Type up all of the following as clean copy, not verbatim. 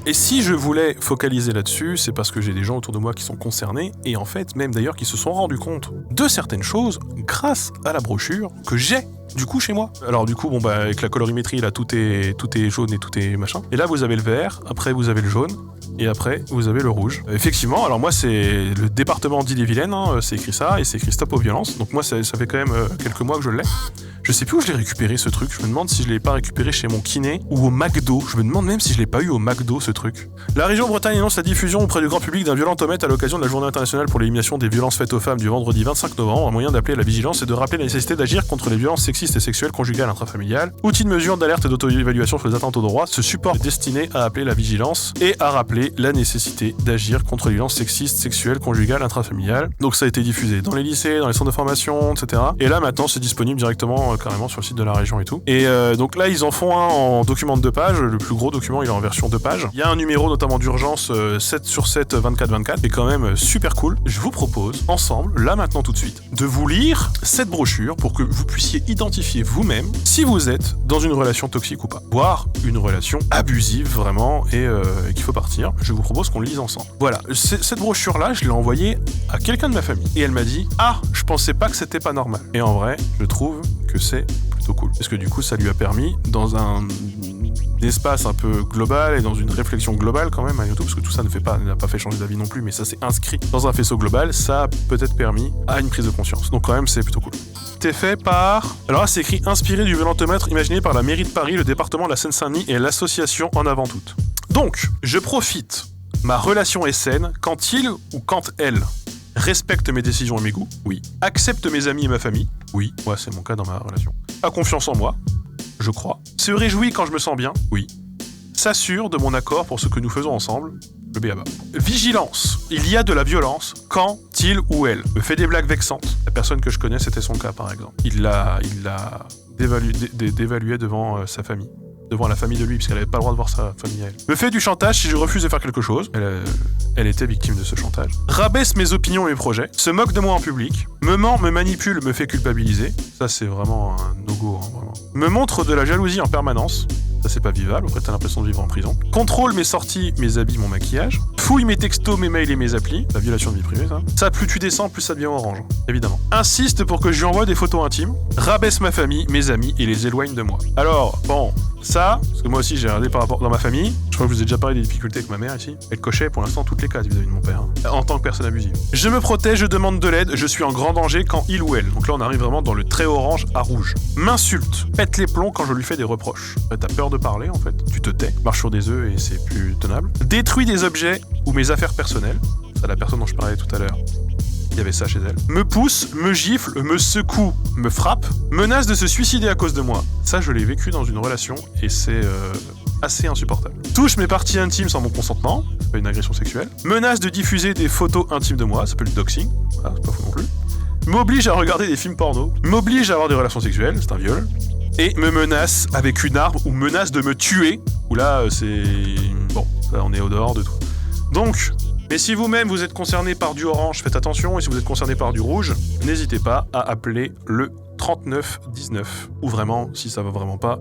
Et si je voulais focaliser là-dessus, c'est parce que j'ai des gens autour de moi qui sont concernés, et en fait, même d'ailleurs, qui se sont rendus compte de certaines choses grâce à la brochure que j'ai du coup chez moi. Alors du coup, bon bah avec la colorimétrie là, tout est jaune et tout est machin. Et là vous avez le vert, après vous avez le jaune, et après vous avez le rouge. Effectivement, alors moi c'est le département d'Ille-et-Vilaine, hein, c'est écrit ça, et c'est écrit stop aux violences. Donc moi ça fait quand même quelques mois que je l'ai. Je sais plus où je l'ai récupéré ce truc, je me demande si je l'ai pas récupéré chez mon kiné ou au McDo. Je me demande même si je l'ai pas eu au McDo ce truc. La région Bretagne annonce la diffusion auprès du grand public d'un violent omet à l'occasion de la journée internationale pour l'élimination des violences faites aux femmes du vendredi 25 novembre, un moyen d'appeler à la vigilance et de rappeler la nécessité d'agir contre les violences sexistes et sexuelles conjugales intrafamiliales. Outil de mesure d'alerte et d'auto-évaluation sur les atteintes aux droits, ce support est destiné à appeler la vigilance et à rappeler la nécessité d'agir contre les violences sexistes, sexuelles, conjugales, intrafamiliales. Donc ça a été diffusé dans les lycées, dans les centres de formation, etc. Et là maintenant c'est disponible directement carrément sur le site de la région et tout. Et donc là ils en font un en document de 2 pages, le plus gros document il est en version 2 pages. Il y a un numéro notamment d'urgence 7/7, 24/24, et quand même super cool. Je vous propose ensemble, là maintenant tout de suite, de vous lire cette brochure pour que vous puissiez identifier vous-même si vous êtes dans une relation toxique ou pas, voire une relation abusive vraiment et qu'il faut partir. Je vous propose qu'on le lise ensemble. Voilà, cette brochure-là, je l'ai envoyée à quelqu'un de ma famille et elle m'a dit « Ah, je pensais pas que c'était pas normal ». Et en vrai, je trouve que c'est plutôt cool. Parce que du coup, ça lui a permis, dans un espace un peu global et dans une réflexion globale quand même à YouTube, parce que tout ça n'a pas fait changer d'avis non plus, mais ça s'est inscrit dans un faisceau global, ça a peut-être permis à une prise de conscience. Donc quand même, c'est plutôt cool. C'est fait par... Alors là, c'est écrit « Inspiré du violentomètre imaginé par la mairie de Paris, le département de la Seine-Saint-Denis et l'association En Avant Toutes ». Donc, je profite. Ma relation est saine quand il ou quand elle respecte mes décisions et mes goûts, oui. Accepte mes amis et ma famille, oui. Moi, c'est mon cas dans ma relation. A confiance en moi, je crois. Se réjouit quand je me sens bien, oui. S'assure de mon accord pour ce que nous faisons ensemble, le b.a.-ba. Vigilance. Il y a de la violence quand il ou elle me fait des blagues vexantes. La personne que je connais, c'était son cas par exemple. Il l'a dévalué devant sa famille. Devant la famille de lui, puisqu'elle n'avait pas le droit de voir sa famille à elle. Me fait du chantage si je refuse de faire quelque chose. Elle était victime de ce chantage. Rabaisse mes opinions et mes projets. Se moque de moi en public. Me ment, me manipule, me fait culpabiliser. Ça, c'est vraiment un no-go, hein, vraiment. Me montre de la jalousie en permanence. Ça, c'est pas vivable. Après, t'as l'impression de vivre en prison. Contrôle mes sorties, mes habits, mon maquillage. Fouille mes textos, mes mails et mes applis. La violation de vie privée, ça. Ça, plus tu descends, plus ça devient orange, évidemment. Insiste pour que je lui envoie des photos intimes. Rabaisse ma famille, mes amis et les éloigne de moi. Alors, bon... Ça, parce que moi aussi j'ai regardé par rapport dans ma famille, je crois que je vous ai déjà parlé des difficultés avec ma mère ici, elle cochait pour l'instant toutes les cases vis-à-vis de mon père, hein, en tant que personne abusive. Je me protège, je demande de l'aide, je suis en grand danger quand il ou elle. Donc là on arrive vraiment dans le trait orange à rouge. M'insulte, pète les plombs quand je lui fais des reproches. En fait, t'as peur de parler en fait, tu te tais, marche sur des œufs et c'est plus tenable. Détruis des objets ou mes affaires personnelles, c'est la personne dont je parlais tout à l'heure. Il y avait ça chez elle. Me pousse, me gifle, me secoue, me frappe, menace de se suicider à cause de moi. Ça, je l'ai vécu dans une relation et c'est assez insupportable. Touche mes parties intimes sans mon consentement, c'est pas une agression sexuelle. Menace de diffuser des photos intimes de moi, ça s'appelle le doxing, ah, c'est pas fou non plus. M'oblige à regarder des films porno, m'oblige à avoir des relations sexuelles, c'est un viol. Et me menace avec une arme ou menace de me tuer, où là, c'est... Bon, là, on est au dehors de tout. Donc... Mais si vous-même vous êtes concerné par du orange, faites attention, et si vous êtes concerné par du rouge, n'hésitez pas à appeler le 3919. Ou vraiment, si ça va vraiment pas,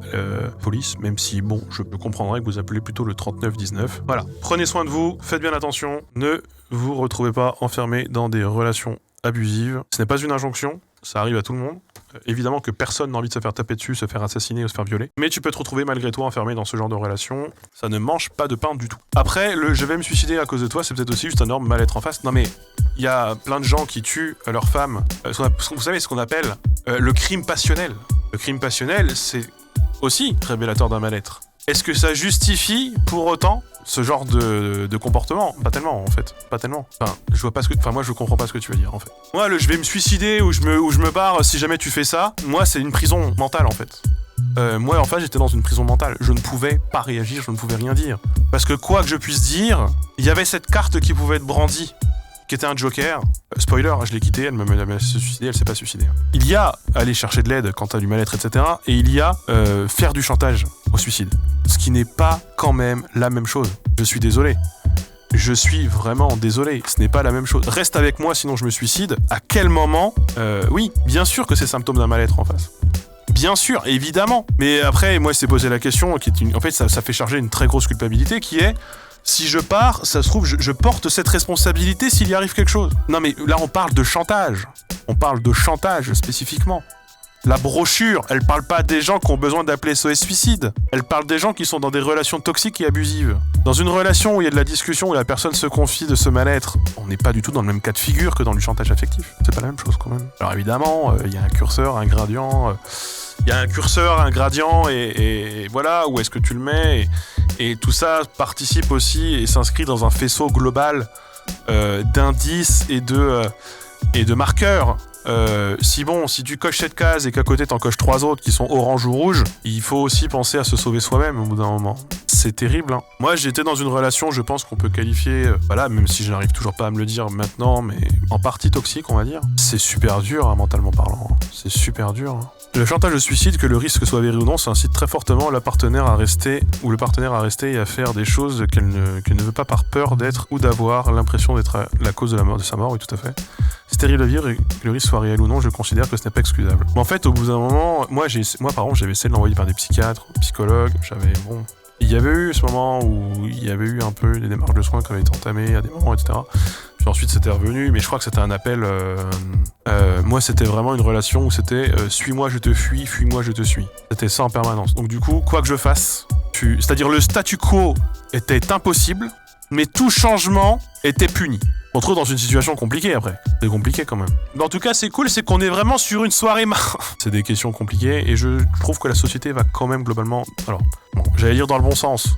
police, même si, bon, je comprendrais que vous appelez plutôt le 3919. Voilà, prenez soin de vous, faites bien attention, ne vous retrouvez pas enfermé dans des relations abusives. Ce n'est pas une injonction, ça arrive à tout le monde. Évidemment que personne n'a envie de se faire taper dessus, se faire assassiner ou se faire violer. Mais tu peux te retrouver malgré toi enfermé dans ce genre de relation. Ça ne mange pas de pain du tout. Après, le « je vais me suicider à cause de toi », c'est peut-être aussi juste un énorme mal-être en face. Non mais, il y a plein de gens qui tuent leurs femmes. Vous savez ce qu'on appelle le crime passionnel. Le crime passionnel, c'est aussi révélateur d'un mal-être. Est-ce que ça justifie pour autant ce genre de comportement? Pas tellement en fait, pas tellement. Enfin, je vois pas ce que, enfin moi je comprends pas ce que tu veux dire en fait. Moi le je vais me suicider ou je me barre si jamais tu fais ça, moi c'est une prison mentale en fait. Moi en fait j'étais dans une prison mentale, je ne pouvais pas réagir, je ne pouvais rien dire. Parce que quoi que je puisse dire, il y avait cette carte qui pouvait être brandie, qui était un joker. Spoiler, je l'ai quittée, elle m'a se suicider, elle s'est pas suicidée. Il y a aller chercher de l'aide quand t'as du mal-être, etc. Et il y a faire du chantage au suicide. Ce qui n'est pas quand même la même chose. Je suis désolé. Je suis vraiment désolé. Ce n'est pas la même chose. Reste avec moi, sinon je me suicide. À quel moment oui, bien sûr que c'est symptôme d'un mal-être en face. Bien sûr, évidemment. Mais après, moi, c'est posé la question, qui est en fait, ça fait charger une très grosse culpabilité, qui est Si je pars, ça se trouve, je porte cette responsabilité s'il y arrive quelque chose. Non mais là, on parle de chantage. On parle de chantage spécifiquement. La brochure, elle parle pas des gens qui ont besoin d'appeler SOS Suicide. Elle parle des gens qui sont dans des relations toxiques et abusives. Dans une relation où il y a de la discussion, où la personne se confie de ce mal-être, on n'est pas du tout dans le même cas de figure que dans du chantage affectif. C'est pas la même chose quand même. Alors évidemment, il y a un curseur, un gradient... Il y a un curseur, un gradient, et voilà, où est-ce que tu le mets, et tout ça participe aussi et s'inscrit dans un faisceau global d'indices et de marqueurs. Si tu coches cette case et qu'à côté t'en coches 3 autres qui sont orange ou rouge, il faut aussi penser à se sauver soi-même au bout d'un moment. C'est terrible, hein. Moi, j'étais dans une relation, je pense qu'on peut qualifier, même si je n'arrive toujours pas à me le dire maintenant, mais en partie toxique, on va dire. C'est super dur, hein, mentalement parlant. C'est super dur. Hein. Le chantage au suicide, que le risque soit avéré ou non, ça incite très fortement la partenaire à rester, ou le partenaire à rester et à faire des choses qu'elle ne veut pas par peur d'être ou d'avoir l'impression d'être la cause de sa mort, oui, tout à fait. C'est terrible à vivre et que le risque soit réel ou non, je considère que ce n'est pas excusable. Mais en fait, au bout d'un moment, moi par exemple, j'avais essayé de l'envoyer par des psychiatres, psychologues, il y avait eu ce moment où il y avait eu un peu des démarches de soins qui avaient été entamées à des moments, etc. Puis ensuite, c'était revenu, mais je crois que c'était un appel... moi, c'était vraiment une relation où c'était suis-moi, je te fuis, fuis-moi, je te suis. C'était ça en permanence. Donc du coup, quoi que je fasse, c'est-à-dire le statu quo était impossible, mais tout changement était puni. On se trouve dans une situation compliquée après. C'est compliqué quand même. Mais en tout cas, c'est cool, c'est qu'on est vraiment sur une soirée C'est des questions compliquées et je trouve que la société va quand même globalement... Alors, j'allais dire dans le bon sens.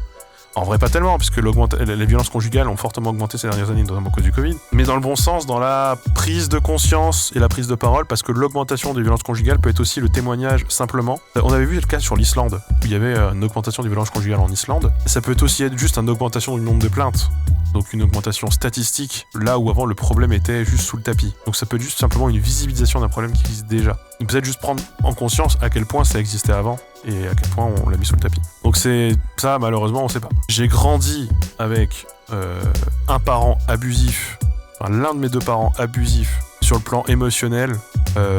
En vrai, pas tellement, puisque les violences conjugales ont fortement augmenté ces dernières années, notamment à cause du Covid. Mais dans le bon sens, dans la prise de conscience et la prise de parole, parce que l'augmentation des violences conjugales peut être aussi le témoignage simplement. On avait vu le cas sur l'Islande, où il y avait une augmentation des violences conjugales en Islande. Ça peut aussi être juste une augmentation du nombre de plaintes. Donc une augmentation statistique, là où avant le problème était juste sous le tapis. Donc ça peut être juste simplement une visibilisation d'un problème qui existe déjà. Donc peut-être juste prendre en conscience à quel point ça existait avant et à quel point on l'a mis sous le tapis. Donc c'est ça, malheureusement, on sait pas. J'ai grandi avec un parent abusif, l'un de mes 2 parents abusifs sur le plan émotionnel,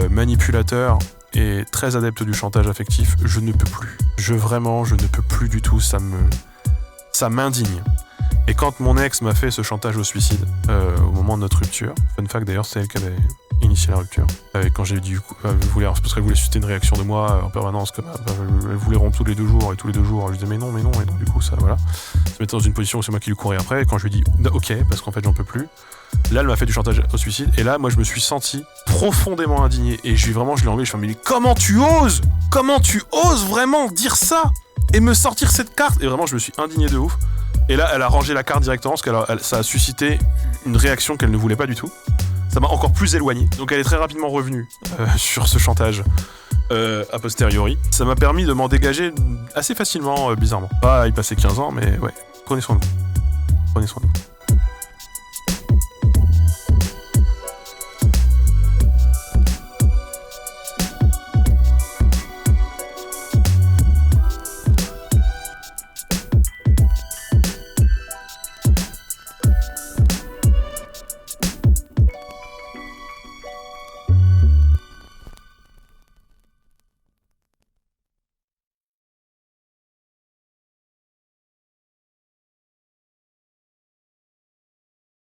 manipulateur et très adepte du chantage affectif. Je ne peux plus. Je ne peux plus du tout. Ça m'indigne. Et quand mon ex m'a fait ce chantage au suicide au moment de notre rupture, fun fact d'ailleurs, c'est elle qui avait initié la rupture. Quand j'ai dit, c'est parce qu'elle voulait susciter une réaction de moi en permanence, comme elle voulait rompre tous les 2 jours, et tous les 2 jours, je lui disais mais non, et donc du coup ça, voilà. Se mettait dans une position où c'est moi qui lui courais après, et quand je lui ai dit ok, parce qu'en fait j'en peux plus, là elle m'a fait du chantage au suicide, et là moi je me suis senti profondément indigné, et je l'ai enlevé, je suis mais comment tu oses vraiment dire ça et me sortir cette carte, et vraiment je me suis indigné de ouf. Et là, elle a rangé la carte directement parce que ça a suscité une réaction qu'elle ne voulait pas du tout. Ça m'a encore plus éloigné. Donc elle est très rapidement revenue sur ce chantage a posteriori. Ça m'a permis de m'en dégager assez facilement, bizarrement. Pas y passer 15 ans, mais ouais, prenez soin de vous.